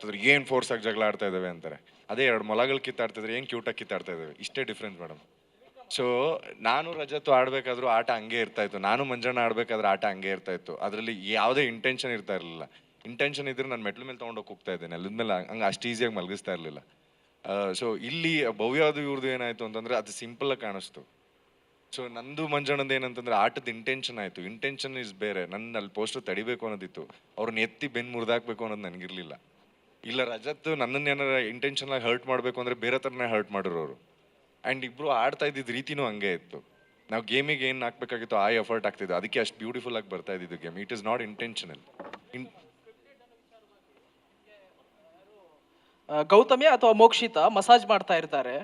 ಆಡ್ತಿದ್ರು ಏನು ಫೋರ್ಸಾಗಿ ಜಗಳ ಆಡ್ತಾ ಇದ್ದಾವೆ ಅಂತಾರೆ. ಅದೇ 2 ಮೊಲಗಳು ಕಿತ್ತಾಡ್ತಿದ್ರೆ ಏನು ಕ್ಯೂಟಾಗಿ ಕಿತ್ತಾಡ್ತಾ ಇದ್ದಾವೆ, ಇಷ್ಟೇ ಡಿಫ್ರೆನ್ಸ್ ಮೇಡಮ್. ಸೊ ನಾನು ರಜತ್ತು ಆಡ್ಬೇಕಾದ್ರೂ ಆಟ ಹಂಗೆ ಇರ್ತಾ ಇತ್ತು, ನಾನು ಮಂಜಣ್ಣ ಆಡ್ಬೇಕಾದ್ರೆ ಆಟ ಹಂಗೆ ಇರ್ತಾ ಇತ್ತು. ಅದರಲ್ಲಿ ಯಾವುದೇ ಇಂಟೆನ್ಷನ್ ಇರ್ತಾ ಇರಲಿಲ್ಲ. ಇಂಟೆನ್ಷನ್ ಇದ್ರೆ ನಾನು ಮೆಟ್ಲ ಮೇಲೆ ತೊಗೊಂಡೋಗಿ ಹೋಗ್ತಾ ಇದ್ದೆ, ನೆಲದ ಮೇಲೆ ಹಂಗೆ ಅಷ್ಟು ಈಸಿಯಾಗಿ ಮಲಗಿಸ್ತಾ ಇರಲಿಲ್ಲ. ಸೊ ಇಲ್ಲಿ ಭವ್ಯದು ಇವ್ರದ್ದು ಏನಾಯ್ತು ಅಂತಂದ್ರೆ ಅದು ಸಿಂಪಲ್ ಆಗಿ ಕಾಣಿಸ್ತು. ಸೊ ನಂದು ಮಂಜಣ್ಣಂದು ಏನಂತಂದ್ರೆ ಆಟದ ಇಂಟೆನ್ಷನ್ ಆಯ್ತು. ಇಂಟೆನ್ಷನ್ ಇಸ್ ಬೇರೆ. ನನ್ನ ಅಲ್ಲಿ ಪೋಸ್ಟರ್ ತಡಿಬೇಕು ಅನ್ನೋದಿತ್ತು, ಅವ್ರನ್ನ ಎತ್ತಿ ಬೆನ್ನು ಮುರಿದಾಕ್ಬೇಕು ಅನ್ನೋದು ನನಗಿರ್ಲಿಲ್ಲ. ಇಲ್ಲ ರಜತ್ ನನ್ನನ್ನು ಏನಾರ ಇಂಟೆನ್ಷನ್ ಆಗಿ ಹರ್ಟ್ ಮಾಡಬೇಕು ಅಂದ್ರೆ ಬೇರೆ ಥರನೇ ಹರ್ಟ್ ಮಾಡಿರೋರು. ಆ್ಯಂಡ್ ಇಬ್ರು ಆಡ್ತಾ ಇದ್ದಿದ್ದು ರೀತಿನೂ ಹಂಗೆ ಇತ್ತು. ನಾವು ಗೇಮಿಗೆ ಏನು ಹಾಕ್ಬೇಕಾಗಿತ್ತು ಆ ಎಫರ್ಟ್ ಆಗ್ತಿದ್ದು, ಅದಕ್ಕೆ ಅಷ್ಟು ಬ್ಯೂಟಿಫುಲ್ ಆಗಿ ಬರ್ತಾ ಇದ್ದಿದ್ದು game. It is not intentional. Gautami ಅಥವಾ ಮೋಕ್ಷಿತಾ ಮಸಾಜ್ ಮಾಡ್ತಾ ಇರ್ತಾರೆ,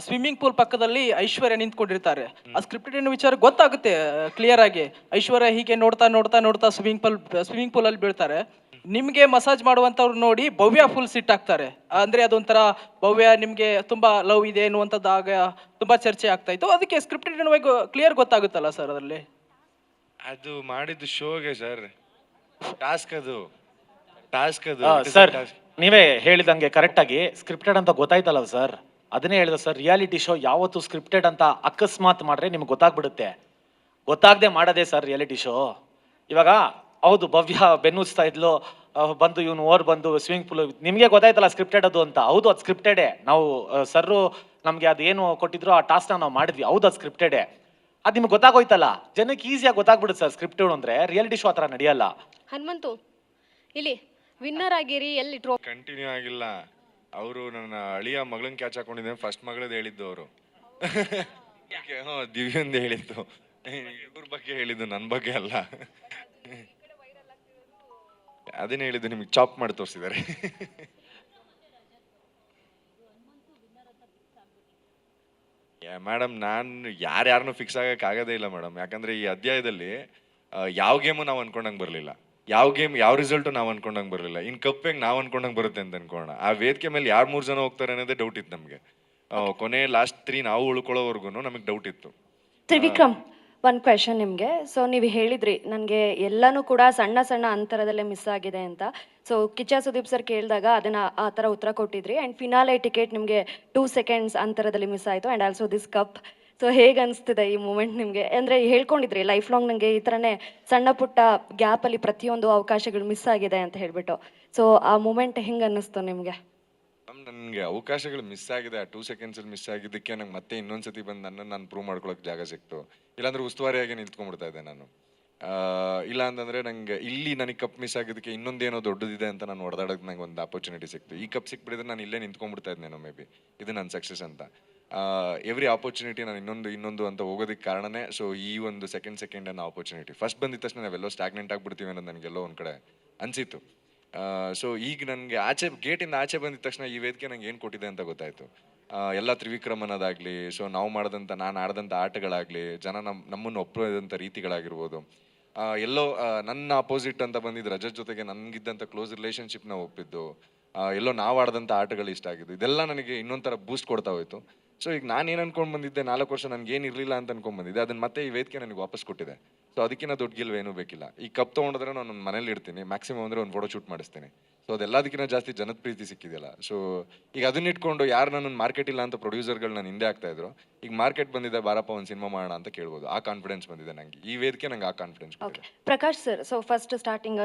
ಸ್ವಿಮ್ಮಿಂಗ್ ಪೂಲ್ ಪಕ್ಕದಲ್ಲಿ ಐಶ್ವರ್ಯ ನಿಂತ್ಕೊಂಡಿರ್ತಾರೆ. ಆ ಸ್ಕ್ರಿಪ್ಟೆಡ್ ವಿಚಾರ ಗೊತ್ತಾಗುತ್ತೆ ಕ್ಲಿಯರ್ ಆಗಿ. ಐಶ್ವರ್ಯ ಹೀಗೆ ನೋಡ್ತಾ ನೋಡ್ತಾ ನೋಡ್ತಾ ಸ್ವಿಮ್ಮಿಂಗ್ ಪೂಲ್ ಅಲ್ಲಿ ಬೀಳ್ತಾರೆ. ನಿಮ್ಗೆ ಮಸಾಜ್ ಮಾಡುವಂತವ್ರು ನೋಡಿ ಭವ್ಯ ಫುಲ್ ಸಿಟ್ಟಾಗ್ತಾರೆ. ಅಂದ್ರೆ ಅದೊಂಥರ ಭವ್ಯ ನಿಮ್ಗೆ ತುಂಬಾ ಲವ್ ಇದೆ ಅನ್ನುವಂಥದ್ದಾಗ ತುಂಬಾ ಚರ್ಚೆ ಆಗ್ತಾ ಇತ್ತು. ಅದಕ್ಕೆ ಸ್ಕ್ರಿಪ್ಟೆಡ್ ಕ್ಲಿಯರ್ ಗೊತ್ತಾಗುತ್ತಲ್ಲ ಸರ್ ಅದರಲ್ಲಿ. ಅದು ಮಾಡಿದ್ದು ಶೋಗೆ ಸರ್, ಟಾಸ್ಕ್ ಅದು ಸರ್ ನೀವೇ ಹೇಳಿದಂಗೆ ಕರೆಕ್ಟ್ ಆಗಿ ಸ್ಕ್ರಿಪ್ಟೆಡ್ ಅಂತ ಗೊತ್ತಾಯ್ತಲ್ಲ ಸರ್, ಅದನ್ನೇ ಹೇಳಿದ ಸರ್. ರಿಯಾಲಿಟಿ ಶೋ ಯಾವತ್ತು ಸ್ಕ್ರಿಪ್ಟೆಡ್ ಅಂತ ಅಕಸ್ಮಾತ್ ಮಾಡ್ರೆ ನಿಮ್ಗೆ ಗೊತ್ತಾಗ್ಬಿಡುತ್ತೆ. ಗೊತ್ತಾಗದೆ ಮಾಡೋದೇ ಸರ್ ರಿಯಾಲಿಟಿ ಶೋ. ಇವಾಗ ಹೌದು ಭವ್ಯ ಬೆನ್ನುಸ್ತಾ ಇದ್ಲು, ಬಂದು ಇವನು ಬಂದು ಸ್ವಿಮ್ಮಿಂಗ್ ಪೂಲ್, ನಿಮಗೆ ಗೊತ್ತಾಯ್ತಲ್ಲ ಸ್ಕ್ರಿಪ್ಟೆಡ್ ಅದು ಅಂತ. ಹೌದು ಅದು ಸ್ಕ್ರಿಪ್ಟೆಡೇ. ನಾವು ಸರ್ರು ನಮಗೆ ಅದೇನು ಕೊಟ್ಟಿದ್ರು ಆ ಟಾಸ್ಕ್ನ ನಾವು ಮಾಡಿದ್ವಿ, ಹೌದು ಅದು ಸ್ಕ್ರಿಪ್ಟೆಡೇ. ಅದು ನಿಮ್ಗೆ ಗೊತ್ತಾಗೋಯ್ತಲ್ಲ, ಜನಕ್ಕೆ ಈಸಿಯಾಗಿ ಗೊತ್ತಾಗ್ಬಿಡುತ್ತೆ ಸರ್ ಸ್ಕ್ರಿಪ್ಟೆಡ್ ಅಂದ್ರೆ. ರಿಯಾಲಿಟಿ ಶೋ ಆ ಥರ ನಡೆಯಲ್ಲ. ಹನುಮಂತು ಇಲ್ಲಿ ವಿನ್ನರ್ ಆಗಿರಿ, ಎಲ್ಲಿ ಕಂಟಿನ್ಯೂ ಆಗಿಲ್ಲ. ಅವರು ನನ್ನ ಅಳಿಯ ಮಗಳನ್ನ ಕ್ಯಾಚ್ ಹಾಕೊಂಡಿದ್ದೇನೆ, ಫಸ್ಟ್ ಮಗಳದ್ದು ಹೇಳಿದ್ದು ಅವರು. ದಿವ್ಯಂದು ಹೇಳಿದ್ದು, ಇವ್ರ ಬಗ್ಗೆ ಹೇಳಿದ್ದು, ನನ್ನ ಬಗ್ಗೆ ಅಲ್ಲ. ಅದೇನು ಹೇಳಿದ್ದು ನಿಮಗೆ ಚಾಪ್ ಮಾಡಿ ತೋರಿಸಿದ್ದಾರೆ. ಮೇಡಮ್ ನಾನು ಯಾರ್ಯಾರನ್ನೂ ಫಿಕ್ಸ್ ಆಗಕ್ಕೆ ಆಗೋದೇ ಇಲ್ಲ ಮೇಡಮ್. ಯಾಕಂದ್ರೆ ಈ ಅಧ್ಯಾಯದಲ್ಲಿ ಯಾವ ಗೇಮು ನಾವು ಅನ್ಕೊಂಡಂಗೆ ಬರಲಿಲ್ಲ, ಯಾವ ಗೇಮ್ ಯಾವ ರಿಸಲ್ಟು ನಾವು ಅನ್ಕೊಂಡಂಗೆ ಬರಲಿಲ್ಲ. ಇನ್ನು ಕಪ್ ಹೆಂಗೆ ನಾವು ಅನ್ಕೊಂಡಂಗೆ ಬರುತ್ತೆ ಅಂತ ಅನ್ಕೋಣ. ಆ ವೇದಿಕೆ ಮೇಲೆ ಯಾರು 3 ಜನ ಹೋಗ್ತಾರೆ ಅನ್ನೋದೇ ಡೌಟ್ ಇತ್ತು ನಮಗೆ. ಕೊನೆ ಲಾಸ್ಟ್ 3 ನಾವು ಉಳ್ಕೊಳ್ಳೋವರೆಗೂ ನಮಗೆ ಡೌಟ್ ಇತ್ತು. ತ್ರಿವಿಕ್ರಮ್, ಒಂದು ಕ್ವೆಶನ್ ನಿಮಗೆ. ಸೊ ನೀವು ಹೇಳಿದ್ರಿ ನನಗೆ ಎಲ್ಲನೂ ಕೂಡ ಸಣ್ಣ ಸಣ್ಣ ಅಂತರದಲ್ಲೇ ಮಿಸ್ ಆಗಿದೆ ಅಂತ. ಸೊ ಕಿಚ್ಚ ಸುದೀಪ್ ಸರ್ ಕೇಳಿದಾಗ ಅದನ್ನು ಆ ಥರ ಉತ್ತರ ಕೊಟ್ಟಿದ್ರಿ. ಆ್ಯಂಡ್ ಫಿನಾಲೆ ಟಿಕೆಟ್ ನಿಮಗೆ 2 ಸೆಕೆಂಡ್ಸ್ ಅಂತರದಲ್ಲಿ ಮಿಸ್ ಆಯಿತು. And also this cup. So ಹೇಗೆ ಅನಿಸ್ತಿದೆ ಈ ಮೂಮೆಂಟ್ ನಿಮಗೆ? ಅಂದರೆ ಹೇಳ್ಕೊಂಡಿದ್ರಿ ಲೈಫ್ ಲಾಂಗ್ ನನಗೆ ಈ ಥರನೇ ಸಣ್ಣ ಪುಟ್ಟ ಗ್ಯಾಪಲ್ಲಿ ಪ್ರತಿಯೊಂದು ಅವಕಾಶಗಳು ಮಿಸ್ ಆಗಿದೆ ಅಂತ ಹೇಳಿಬಿಟ್ಟು. ಸೊ ಆ ಮೂಮೆಂಟ್ ಹೆಂಗೆ ಅನ್ನಿಸ್ತು ನಿಮಗೆ? ನನಗೆ ಅವಕಾಶಗಳು ಮಿಸ್ ಆಗಿದೆ, ಆ 2 ಸೆಕೆಂಡ್ಸಲ್ಲಿ ಮಿಸ್ ಆಗಿದ್ದಕ್ಕೆ ನಂಗೆ ಮತ್ತೆ ಇನ್ನೊಂದ್ಸತಿ ಬಂದು ನನ್ನನ್ನು ನಾನು ಪ್ರೂವ್ ಮಾಡ್ಕೊಳಕ್ಕೆ ಜಾಗ ಸಿಕ್ತು. ಇಲ್ಲಾಂದ್ರೆ ಉಸ್ತುವಾರಿಯಾಗಿ ನಿಂತ್ಕೊಂಡ್ಬಿಡ್ತಾ ಇದ್ದೆ ನಾನು. ಇಲ್ಲ ಅಂತಂದರೆ ನನಗೆ ಇಲ್ಲಿ ನನಗೆ ಕಪ್ ಮಿಸ್ ಆಗಿದ್ದಕ್ಕೆ ಇನ್ನೊಂದೇನೋ ದೊಡ್ಡದಿದೆ ಅಂತ ನಾನು ಹೊಡೆದಾಡೋಕ್ಕೆ ನಂಗೆ ಒಂದು ಆಪರ್ಚುನಿಟಿ ಸಿಕ್ತು. ಈ ಕಪ್ ಸಿಕ್ಬಿಡಿದ್ರೆ ನಾನು ಇಲ್ಲೇ ನಿಂತ್ಕೊಂಡ್ಬಿಡ್ತಾ ಇದ್ದೇನೋ ಮೇ ಬಿ, ಇದು ನನ್ನ ಸಕ್ಸಸ್ ಅಂತ. ಎವ್ರಿ ಆಪರ್ಚುನಿಟಿ ನಾನು ಇನ್ನೊಂದು ಅಂತ ಹೋಗೋದಕ್ಕೆ ಕಾರಣನೇ ಸೊ ಈ ಒಂದು ಸೆಕೆಂಡ್ ಅನ್ನೋ ಆಪರ್ಚುನಿಟಿ. ಫಸ್ಟ್ ಬಂದಿದ ತಕ್ಷಣ ನಾವೆಲ್ಲೋ ಸ್ಟಾಗ್ನೆಂಟ್ ಆಗಿಬಿಡ್ತೀವಿ ಅನ್ನೋದು ನನಗೆಲ್ಲೋ ಒಂದು ಕಡೆ ಅನಿಸಿತ್ತು. ಸೊ ಈಗ ನನಗೆ ಗೇಟಿಂದ ಆಚೆ ಬಂದಿದ ತಕ್ಷಣ ಈ ವೇದಿಕೆ ನಂಗೆ ಏನು ಕೊಟ್ಟಿದೆ ಅಂತ ಗೊತ್ತಾಯಿತು. ಎಲ್ಲ ತ್ರಿವಿಕ್ರಮ್ ಅನ್ನೋದಾಗಲಿ, ಸೊ ನಾನು ಆಡಿದಂಥ ಆಟಗಳಾಗಲಿ, ಜನ ನಮ್ಮನ್ನು ಒಪ್ಪಿದಂಥ ರೀತಿಗಳಾಗಿರ್ಬೋದು, ಎಲ್ಲೋ ನನ್ನ ಅಪೋಸಿಟ್ ಅಂತ ಬಂದಿದ್ದು ರಜತ್ ಜೊತೆಗೆ ನನಗಿದ್ದಂಥ ಕ್ಲೋಸ್ ರಿಲೇಷನ್ಶಿಪ್ನ ಒಪ್ಪಿದ್ದು, ಎಲ್ಲೋ ನಾವು ಆಡಿದಂಥ ಆಟಗಳು ಇಷ್ಟ ಆಗಿದ್ದು, ಇದೆಲ್ಲ ನನಗೆ ಇನ್ನೊಂಥರ ಬೂಸ್ಟ್ ಕೊಡ್ತಾ ಹೋಯಿತು. ಸೊ ಈಗ ನಾನು ಏನು ಅನ್ಕೊಂಡು ಬಂದಿದ್ದೆ 4 ವರ್ಷ ನನಗೇನು ಇರಲಿಲ್ಲ ಅಂತ ಅನ್ಕೊಂಡು ಬಂದಿದ್ದೆ, ಅದನ್ನು ಮತ್ತೆ ಈ ವೇದಿಕೆ ನನಗೆ ವಾಪಸ್ ಕೊಟ್ಟಿದೆ. ಸೊ ಅದಕ್ಕಿಂತ ದೊಡ್ಡ ಗೆಲುವು ಏನೂ ಬೇಕಿಲ್ಲ. ಈ ಕಪ್ ತೊಗೊಂಡ್ರೆ ನಾನು ನನ್ನ ಮನೇಲಿ ಇಡ್ತೀನಿ, ಮ್ಯಾಕ್ಸಿಮಮ್ ಅಂದರೆ ಒಂದು ಫೋಟೋ ಶೂಟ್ ಮಾಡಿಸ್ತೀನಿ. ಸೊ ಅದೆಲ್ಲದಕ್ಕಿಂತ ಜಾಸ್ತಿ ಜನದ ಪ್ರೀತಿ ಸಿಕ್ಕಿದೆಯಲ್ಲ. ಸೊ ಈಗ ಅದನ್ನ ಇಟ್ಕೊಂಡು ಯಾರು ನನ್ನ ಮಾರ್ಕೆಟ್ ಇಲ್ಲ ಅಂತ ಪ್ರೊಡ್ಯೂಸರ್ಗಳು ನಾನು ಹಿಂದೆ ಆಗ್ತಾ ಇದ್ರು, ಈಗ ಮಾರ್ಕೆಟ್ ಬಂದಿದೆ ಬಾರಪ್ಪ ಒಂದು ಸಿನಿಮಾ ಮಾಡೋಣ ಅಂತ ಕೇಳ್ಬೋದು. ಆ ಕಾನ್ಫಿಡೆನ್ಸ್ ಬಂದಿದೆ ನನಗೆ ಈ ವೇದಿಕೆ, ನಂಗೆ ಆ confidence. Prakash sir, so first starting